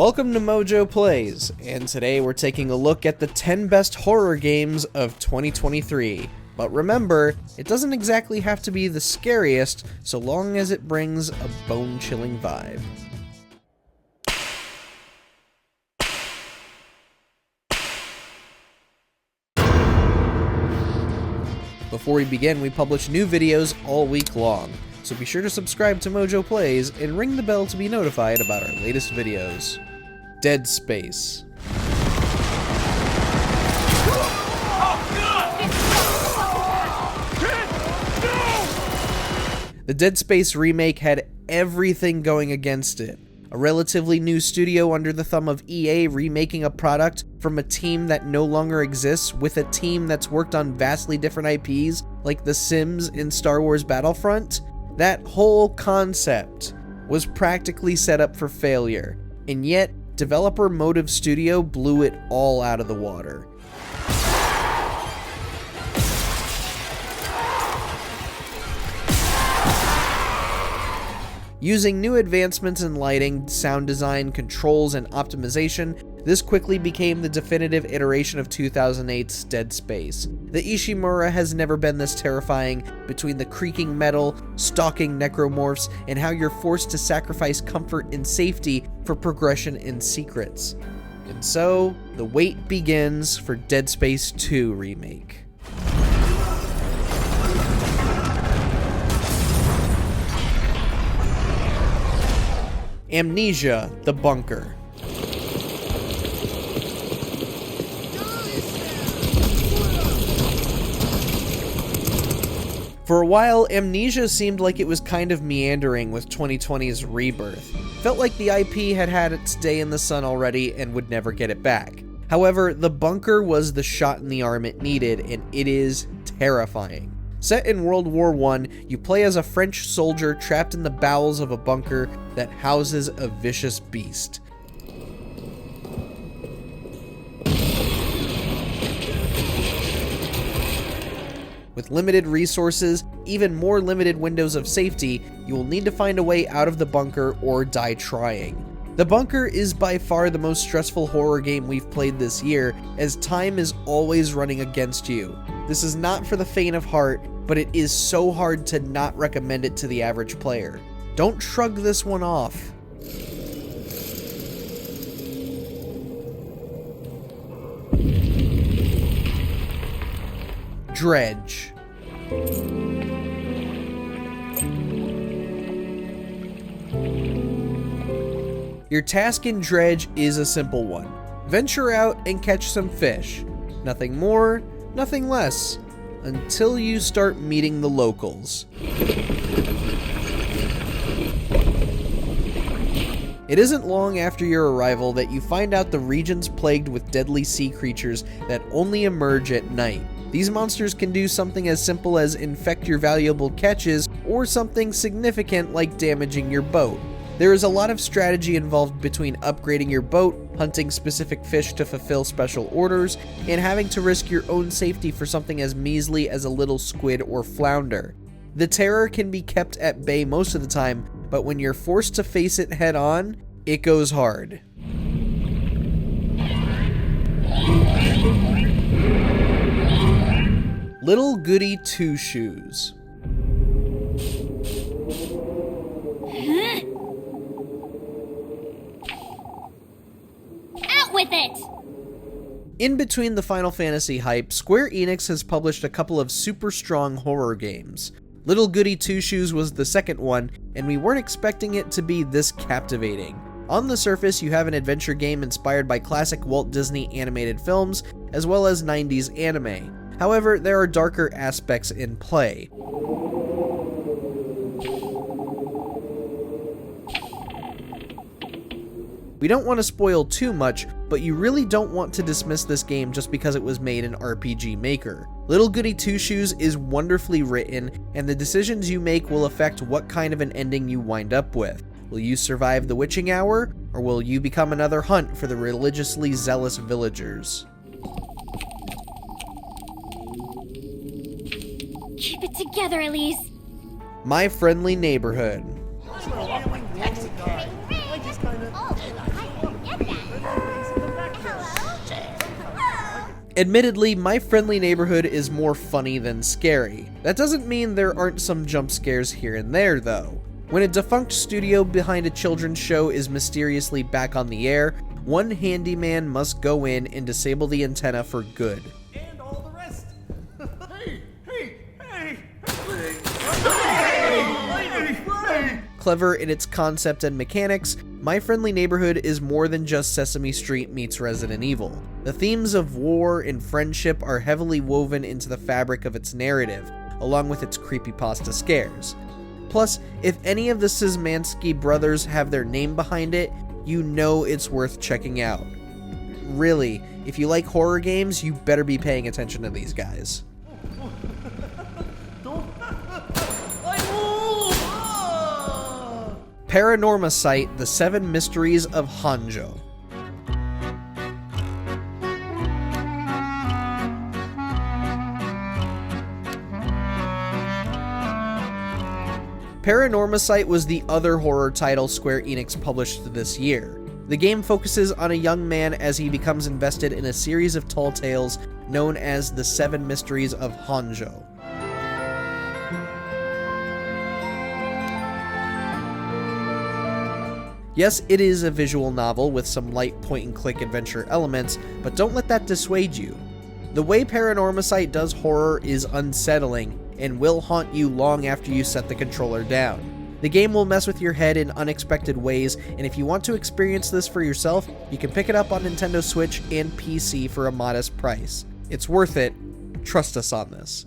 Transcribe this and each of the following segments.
Welcome to MojoPlays, and today we're taking a look at the 10 best horror games of 2023. But remember, it doesn't exactly have to be the scariest, so long as it brings a bone-chilling vibe. Before we begin, we publish new videos all week long, so be sure to subscribe to MojoPlays and ring the bell to be notified about our latest videos. Dead Space. The Dead Space remake had everything going against it. A relatively new studio under the thumb of EA remaking a product from a team that no longer exists with a team that's worked on vastly different IPs like The Sims and Star Wars Battlefront. That whole concept was practically set up for failure, and yet developer Motive Studio blew it all out of the water. Using new advancements in lighting, sound design, controls, and optimization, this quickly became the definitive iteration of 2008's Dead Space. The Ishimura has never been this terrifying, between the creaking metal, stalking necromorphs, and how you're forced to sacrifice comfort and safety for progression and secrets. And so, the wait begins for Dead Space 2 Remake. Amnesia The Bunker. For a while, Amnesia seemed like it was kind of meandering with 2020's rebirth. Felt like the IP had had its day in the sun already and would never get it back. However, The Bunker was the shot in the arm it needed, and it is terrifying. Set in World War I, you play as a French soldier trapped in the bowels of a bunker that houses a vicious beast. With limited resources, even more limited windows of safety, you will need to find a way out of the bunker or die trying. The Bunker is by far the most stressful horror game we've played this year, as time is always running against you. This is not for the faint of heart, but it is so hard to not recommend it to the average player. Don't shrug this one off. Dredge. Your task in Dredge is a simple one. Venture out and catch some fish. Nothing more, nothing less, until you start meeting the locals. It isn't long after your arrival that you find out the region's plagued with deadly sea creatures that only emerge at night. These monsters can do something as simple as infect your valuable catches, or something significant like damaging your boat. There is a lot of strategy involved between upgrading your boat, hunting specific fish to fulfill special orders, and having to risk your own safety for something as measly as a little squid or flounder. The terror can be kept at bay most of the time, but when you're forced to face it head on, it goes hard. Little Goody Two Shoes. Out with it! In between the Final Fantasy hype, Square Enix has published a couple of super strong horror games. Little Goody Two Shoes was the second one, and we weren't expecting it to be this captivating. On the surface, you have an adventure game inspired by classic Walt Disney animated films, as well as 90s anime. However, there are darker aspects in play. We don't want to spoil too much, but you really don't want to dismiss this game just because it was made in RPG Maker. Little Goody Two Shoes is wonderfully written, and the decisions you make will affect what kind of an ending you wind up with. Will you survive the witching hour, or will you become another hunt for the religiously zealous villagers? Keep it together, Elise. My Friendly Neighborhood. Admittedly, My Friendly Neighborhood is more funny than scary. That doesn't mean there aren't some jump scares here and there, though. When a defunct studio behind a children's show is mysteriously back on the air, one handyman must go in and disable the antenna for good. And all the rest. Hey! Clever in its concept and mechanics, My Friendly Neighborhood is more than just Sesame Street meets Resident Evil. The themes of war and friendship are heavily woven into the fabric of its narrative, along with its creepypasta scares. Plus, if any of the Szymanski brothers have their name behind it, you know it's worth checking out. Really, if you like horror games, you better be paying attention to these guys. Paranorma Site: The Seven Mysteries of Hanjo. Paranorma Site was the other horror title Square Enix published this year. The game focuses on a young man as he becomes invested in a series of tall tales known as the Seven Mysteries of Hanjo. Yes, it is a visual novel with some light point-and-click adventure elements, but don't let that dissuade you. The way Paranorma Site does horror is unsettling and will haunt you long after you set the controller down. The game will mess with your head in unexpected ways, and if you want to experience this for yourself, you can pick it up on Nintendo Switch and PC for a modest price. It's worth it. Trust us on this.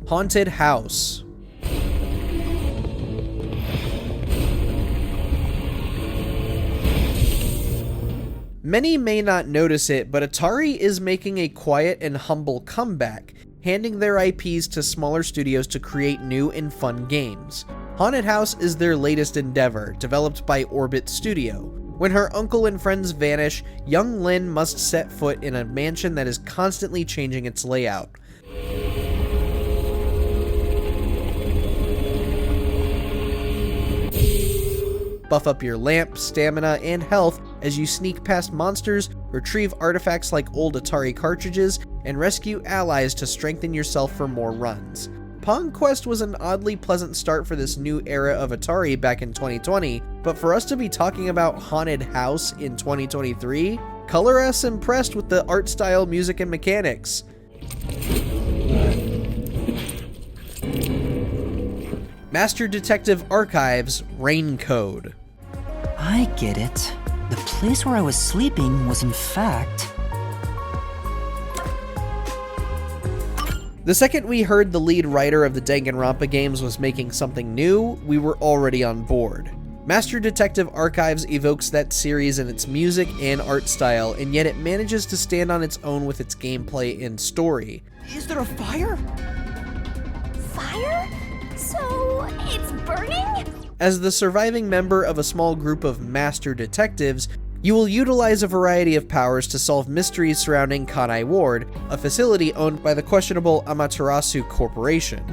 Haunted House. Many may not notice it, but Atari is making a quiet and humble comeback, handing their IPs to smaller studios to create new and fun games. Haunted House is their latest endeavor, developed by Orbit Studio. When her uncle and friends vanish, young Lynn must set foot in a mansion that is constantly changing its layout. Buff up your lamp, stamina, and health as you sneak past monsters, retrieve artifacts like old Atari cartridges, and rescue allies to strengthen yourself for more runs. Pong Quest was an oddly pleasant start for this new era of Atari back in 2020, but for us to be talking about Haunted House in 2023, color us impressed with the art style, music, and mechanics. Master Detective Archives Rain Code. I get it. The place where I was sleeping was in fact... The second we heard the lead writer of the Danganronpa games was making something new, we were already on board. Master Detective Archives evokes that series in its music and art style, and yet it manages to stand on its own with its gameplay and story. Is there a fire? Fire? So, it's burning? As the surviving member of a small group of master detectives, you will utilize a variety of powers to solve mysteries surrounding Kanai Ward, a facility owned by the questionable Amaterasu Corporation.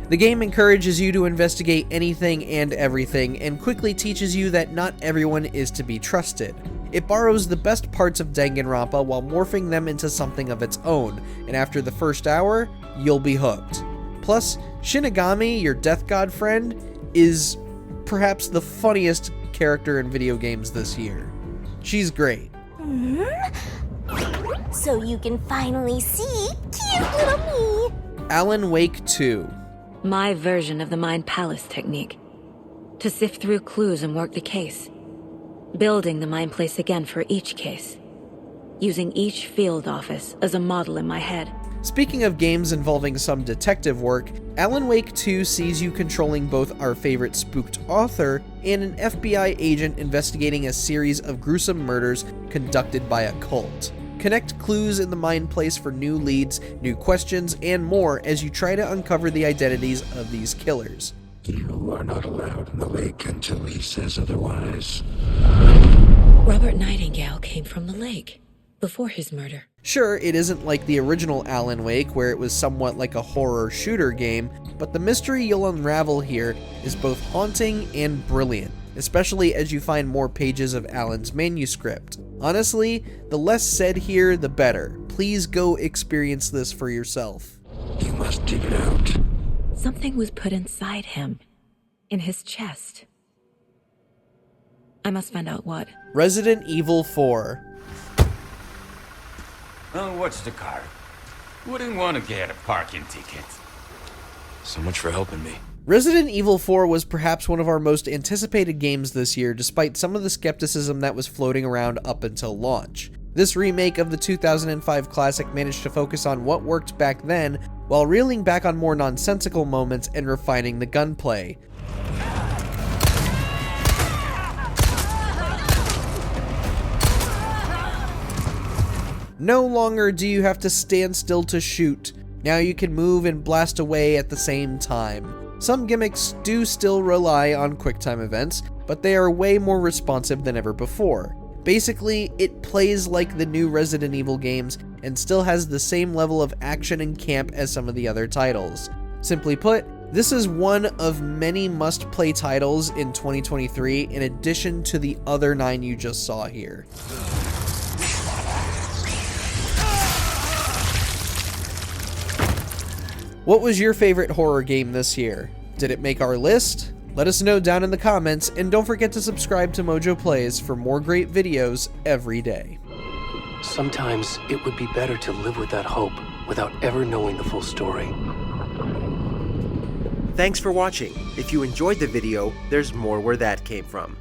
The game encourages you to investigate anything and everything, and quickly teaches you that not everyone is to be trusted. It borrows the best parts of Danganronpa while morphing them into something of its own, and after the first hour, you'll be hooked. Plus, Shinigami, your death god friend, is perhaps the funniest character in video games this year. She's great. So you can finally see cute little me. Alan Wake 2. My version of the Mind Palace technique. To sift through clues and work the case. Building the Mind Place again for each case. Using each field office as a model in my head. Speaking of games involving some detective work, Alan Wake 2 sees you controlling both our favorite spooked author and an FBI agent investigating a series of gruesome murders conducted by a cult. Connect clues in the Mind Place for new leads, new questions, and more as you try to uncover the identities of these killers. You are not allowed in the lake until he says otherwise. Robert Nightingale came from the lake. before his murder. Sure, it isn't like the original Alan Wake, where it was somewhat like a horror shooter game, but the mystery you'll unravel here is both haunting and brilliant, especially as you find more pages of Alan's manuscript. Honestly, the less said here, the better. Please go experience this for yourself. You must dig it out. Something was put inside him, in his chest. I must find out what. Resident Evil 4. Oh, what's the car? Wouldn't want to get a parking ticket. So much for helping me. Resident Evil 4 was perhaps one of our most anticipated games this year, despite some of the skepticism that was floating around up until launch. This remake of the 2005 classic managed to focus on what worked back then, while reeling back on more nonsensical moments and refining the gunplay. No longer do you have to stand still to shoot. Now you can move and blast away at the same time. Some gimmicks do still rely on QuickTime events, but they are way more responsive than ever before. Basically, it plays like the new Resident Evil games and still has the same level of action and camp as some of the other titles. Simply put, this is one of many must-play titles in 2023 in addition to the other 9 you just saw here. What was your favorite horror game this year? Did it make our list? Let us know down in the comments, and don't forget to subscribe to MojoPlays for more great videos every day. Sometimes it would be better to live with that hope without ever knowing the full story. Thanks for watching. If you enjoyed the video, there's more where that came from.